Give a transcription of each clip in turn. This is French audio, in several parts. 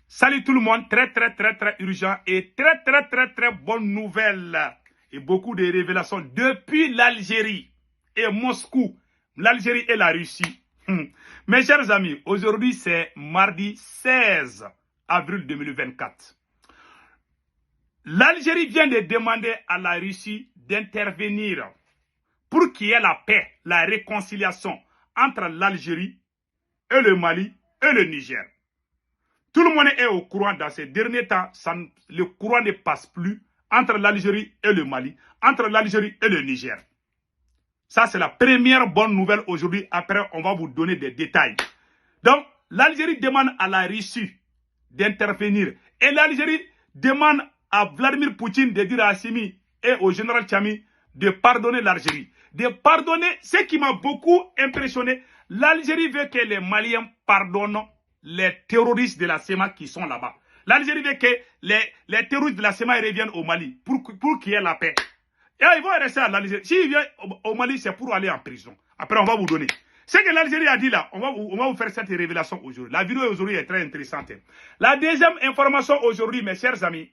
Salut tout le monde, très urgent et très bonne nouvelle et beaucoup de révélations depuis l'Algérie et Moscou, l'Algérie et la Russie. Mes chers amis, aujourd'hui c'est mardi 16 avril 2024. L'Algérie vient de demander à la Russie d'intervenir pour qu'il y ait la paix, la réconciliation entre l'Algérie et le Mali et le Niger. Tout le monde est au courant dans ces derniers temps, le courant ne passe plus entre l'Algérie et le Mali, entre l'Algérie et le Niger. Ça, c'est la première bonne nouvelle aujourd'hui. Après, on va vous donner des détails. Donc, l'Algérie demande à la Russie d'intervenir. Et l'Algérie demande à Vladimir Poutine de dire à Assimi et au général Tchami de pardonner l'Algérie. De pardonner, ce qui m'a beaucoup impressionné, l'Algérie veut que les Maliens pardonnent les terroristes de la SEMA qui sont là-bas. L'Algérie veut que les terroristes de la SEMA reviennent au Mali pour qu'il y ait la paix. Et ils vont rester à l'Algérie. S'ils viennent au Mali, c'est pour aller en prison. Après, on va vous donner. Ce que l'Algérie a dit là, on va vous faire cette révélation aujourd'hui. La vidéo aujourd'hui est très intéressante. La deuxième information aujourd'hui, mes chers amis,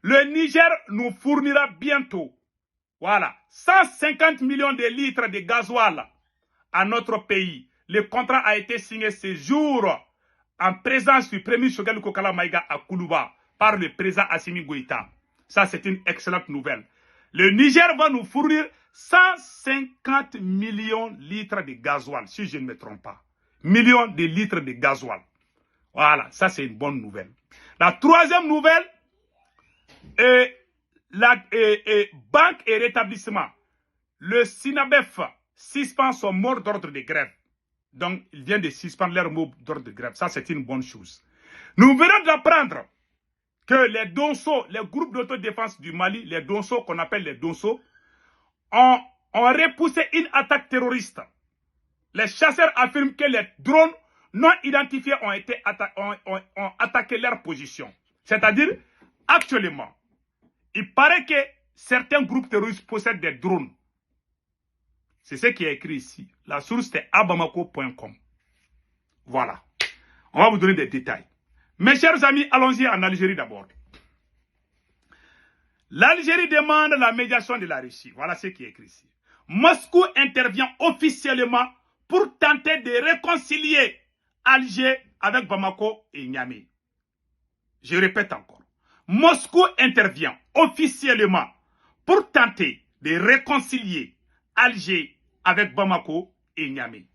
le Niger nous fournira bientôt, voilà, 150 millions de litres de gasoil à notre pays. Le contrat a été signé ce jour en présence du premier Choguel Kokala Maïga à Koulouba par le président Assimi Goïta. Ça, c'est une excellente nouvelle. Le Niger va nous fournir 150 millions de litres de gasoil, si je ne me trompe pas. Millions de litres de gasoil. Voilà, ça c'est une bonne nouvelle. La troisième nouvelle, Banque et rétablissement. Le SINABEF suspend son mot d'ordre de grève. Donc, il vient de suspendre leur mot d'ordre de grève. Ça, c'est une bonne chose. Nous venons d'apprendre que les Donso, les groupes d'autodéfense du Mali, les Donso, qu'on appelle les Donso, ont repoussé une attaque terroriste. Les chasseurs affirment que les drones non identifiés ont attaqué leur position. C'est-à-dire, actuellement, il paraît que certains groupes terroristes possèdent des drones. C'est ce qui est écrit ici. La source est abamako.com. Voilà. On va vous donner des détails. Mes chers amis, allons-y en Algérie d'abord. L'Algérie demande la médiation de la Russie. Voilà ce qui est écrit ici. Moscou intervient officiellement pour tenter de réconcilier Alger avec Bamako et Niamey. Je répète encore. Moscou intervient officiellement pour tenter de réconcilier Alger avec Bamako et Niamey.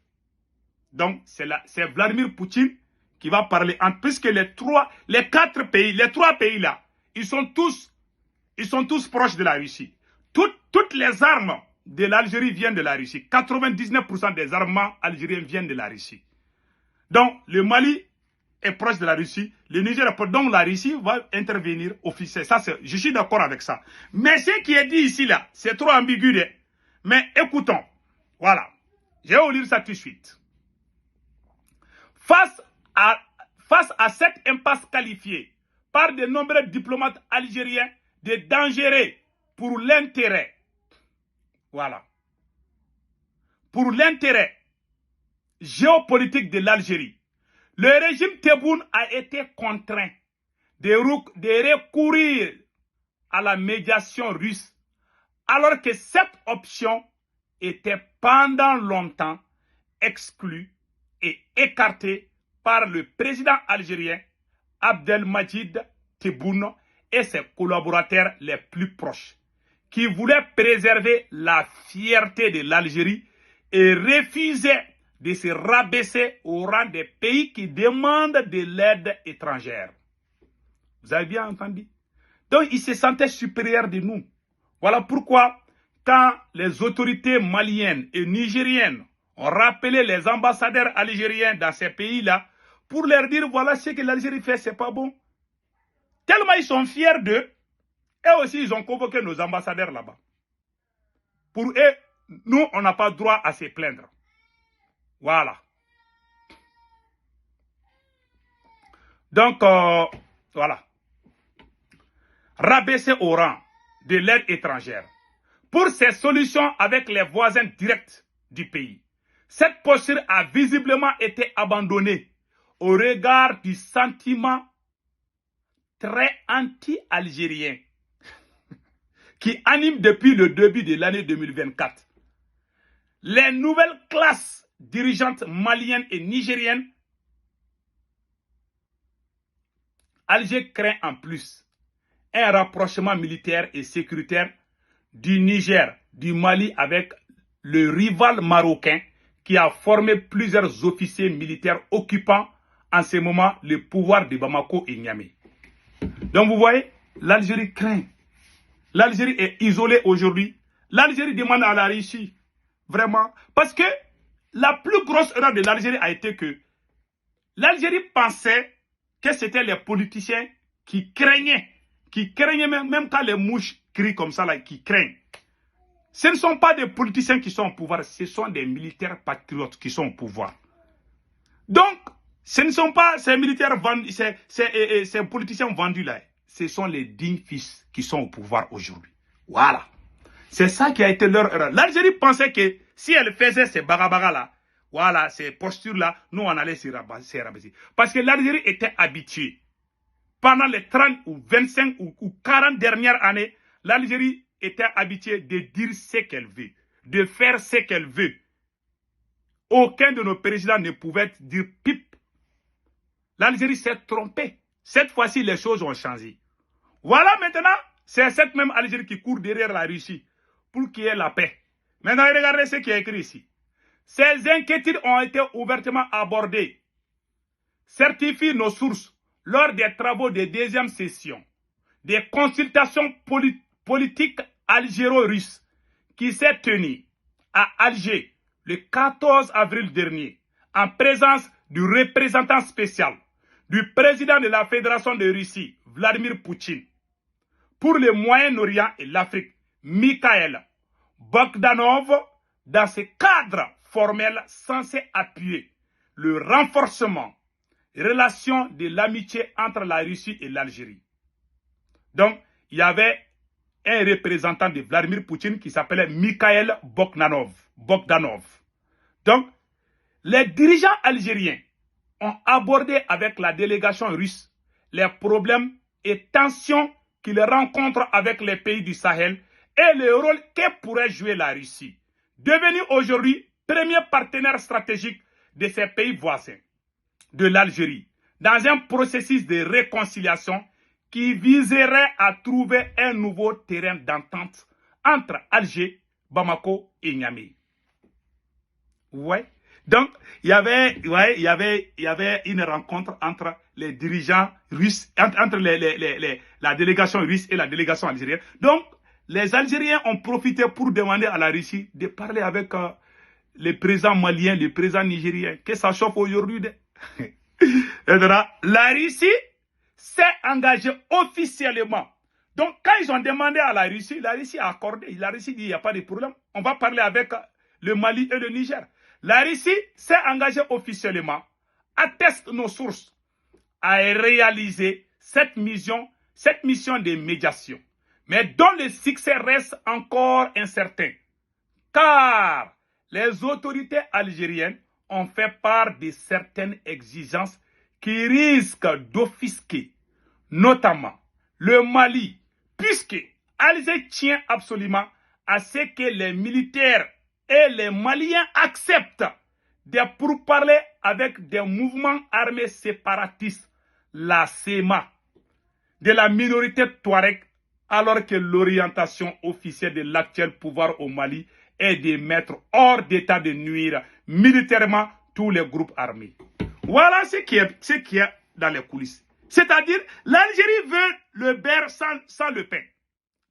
Donc, c'est Vladimir Poutine qui va parler. Puisque les trois pays là, ils sont tous proches de la Russie. Toutes les armes de l'Algérie viennent de la Russie. 99% des armements algériens viennent de la Russie. Donc, le Mali est proche de la Russie. Le Niger est proche. Donc, la Russie va intervenir officiellement. Je suis d'accord avec ça. Mais ce qui est dit ici, là, c'est trop ambigu. Mais écoutons. Voilà. Je vais vous lire ça tout de suite. Face à cette impasse qualifiée par de nombreux diplomates algériens de dangereux pour l'intérêt, voilà, pour l'intérêt géopolitique de l'Algérie, le régime Tebboune a été contraint de recourir à la médiation russe, alors que cette option était pendant longtemps exclue et écartée par le président algérien Abdelmadjid Tebboune et ses collaborateurs les plus proches, qui voulaient préserver la fierté de l'Algérie et refusaient de se rabaisser au rang des pays qui demandent de l'aide étrangère. Vous avez bien entendu? Donc, ils se sentaient supérieurs de nous. Voilà pourquoi, quand les autorités maliennes et nigériennes ont rappelé les ambassadeurs algériens dans ces pays-là pour leur dire, voilà ce que l'Algérie fait, c'est pas bon. Tellement ils sont fiers d'eux, et aussi ils ont convoqué nos ambassadeurs là-bas. Pour eux, nous, on n'a pas droit à se plaindre. Voilà. Donc, voilà. Rabaisser au rang de l'aide étrangère. Pour ces solutions avec les voisins directs du pays. Cette posture a visiblement été abandonnée au regard du sentiment très anti-algérien qui anime depuis le début de l'année 2024. Les nouvelles classes dirigeantes maliennes et nigériennes, Alger craint en plus un rapprochement militaire et sécuritaire du Niger, du Mali avec le rival marocain qui a formé plusieurs officiers militaires occupant en ce moment le pouvoir de Bamako et Niamey. Donc vous voyez, l'Algérie craint. L'Algérie est isolée aujourd'hui. L'Algérie demande à la Russie, vraiment, parce que la plus grosse erreur de l'Algérie a été que l'Algérie pensait que c'était les politiciens qui craignaient même quand les mouches crient comme ça, là, qui craignent. Ce ne sont pas des politiciens qui sont au pouvoir, ce sont des militaires patriotes qui sont au pouvoir. Donc, ce ne sont pas ces militaires vendus, ces politiciens vendus là. Ce sont les dignes fils qui sont au pouvoir aujourd'hui. Voilà. C'est ça qui a été leur erreur. L'Algérie pensait que si elle faisait ces bagabagas là, voilà, ces postures là, nous on allait s'y rabaisser. Parce que l'Algérie était habituée. Pendant les 30 ou 25 ou 40 dernières années, l'Algérie était habituée de dire ce qu'elle veut, de faire ce qu'elle veut. Aucun de nos présidents ne pouvait dire pipe. L'Algérie s'est trompée. Cette fois-ci, les choses ont changé. Voilà maintenant, c'est cette même Algérie qui court derrière la Russie pour qu'il y ait la paix. Maintenant, regardez ce qui est écrit ici. Ces inquiétudes ont été ouvertement abordées. Certifient nos sources lors des travaux de deuxième session des consultations politiques algéro-russes qui s'est tenue à Alger le 14 avril dernier en présence du représentant spécial du président de la Fédération de Russie, Vladimir Poutine, pour le Moyen-Orient et l'Afrique, Mikhail Bogdanov, dans ce cadre formel censé appuyer le renforcement des relations de l'amitié entre la Russie et l'Algérie. Donc, il y avait un représentant de Vladimir Poutine qui s'appelait Mikhail Bogdanov. Donc, les dirigeants algériens ont abordé avec la délégation russe les problèmes et tensions qu'ils rencontrent avec les pays du Sahel et le rôle que pourrait jouer la Russie, devenue aujourd'hui premier partenaire stratégique de ces pays voisins de l'Algérie, dans un processus de réconciliation qui viserait à trouver un nouveau terrain d'entente entre Alger, Bamako et Niamey. Ouais. Donc, il y avait une rencontre entre les dirigeants russes, entre la délégation russe et la délégation algérienne. Donc, les Algériens ont profité pour demander à la Russie de parler avec les présidents maliens, les présidents nigériens, que ça chauffe aujourd'hui. La Russie s'est engagée officiellement. Donc, quand ils ont demandé à la Russie a accordé. La Russie dit, il n'y a pas de problème. On va parler avec le Mali et le Niger. La Russie s'est engagée officiellement, atteste nos sources, à réaliser cette mission de médiation, mais dont le succès reste encore incertain, car les autorités algériennes ont fait part de certaines exigences qui risquent d'offusquer, notamment le Mali, puisque Alger tient absolument à ce que les militaires et les Maliens acceptent de pourparler avec des mouvements armés séparatistes, la SEMA, de la minorité Touareg, alors que l'orientation officielle de l'actuel pouvoir au Mali est de mettre hors d'état de nuire militairement tous les groupes armés. Voilà ce qui est dans les coulisses. C'est-à-dire, l'Algérie veut le beurre sans le pain.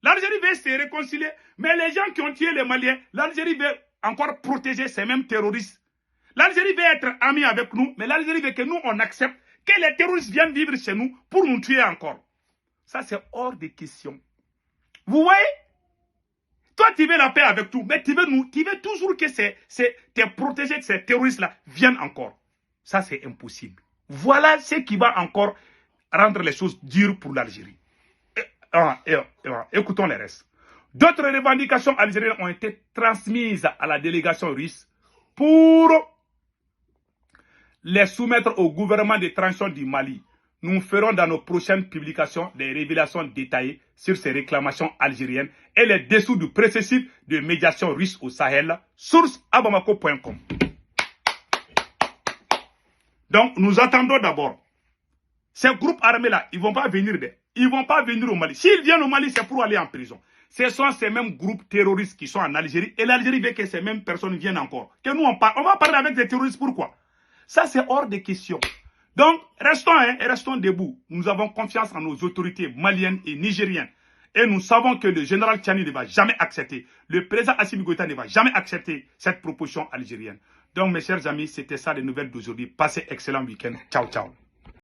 L'Algérie veut se réconcilier, mais les gens qui ont tué les Maliens, l'Algérie veut encore protéger ces mêmes terroristes. L'Algérie veut être amie avec nous, mais l'Algérie veut que nous, on accepte que les terroristes viennent vivre chez nous pour nous tuer encore. Ça, c'est hors de question. Vous voyez? Toi, tu veux la paix avec tout, mais tu veux toujours que tes protégés de ces terroristes-là viennent encore. Ça, c'est impossible. Voilà ce qui va encore rendre les choses dures pour l'Algérie. Écoutons les restes. D'autres revendications algériennes ont été transmises à la délégation russe pour les soumettre au gouvernement de transition du Mali. Nous ferons dans nos prochaines publications des révélations détaillées sur ces réclamations algériennes et les dessous du processus de médiation russe au Sahel. Source abamako.com. Donc, nous attendons d'abord. Ces groupes armés-là, ils ne vont pas venir. Ils ne vont pas venir au Mali. S'ils viennent au Mali, c'est pour aller en prison. Ce sont ces mêmes groupes terroristes qui sont en Algérie. Et l'Algérie veut que ces mêmes personnes viennent encore. Que nous, on va parler avec des terroristes. Pourquoi? Ça, c'est hors de question. Donc, restons debout. Nous avons confiance en nos autorités maliennes et nigériennes. Et nous savons que le général Tchani ne va jamais accepter. Le président Assimi Goïta ne va jamais accepter cette proposition algérienne. Donc, mes chers amis, c'était ça les nouvelles d'aujourd'hui. Passez excellent week-end. Ciao, ciao.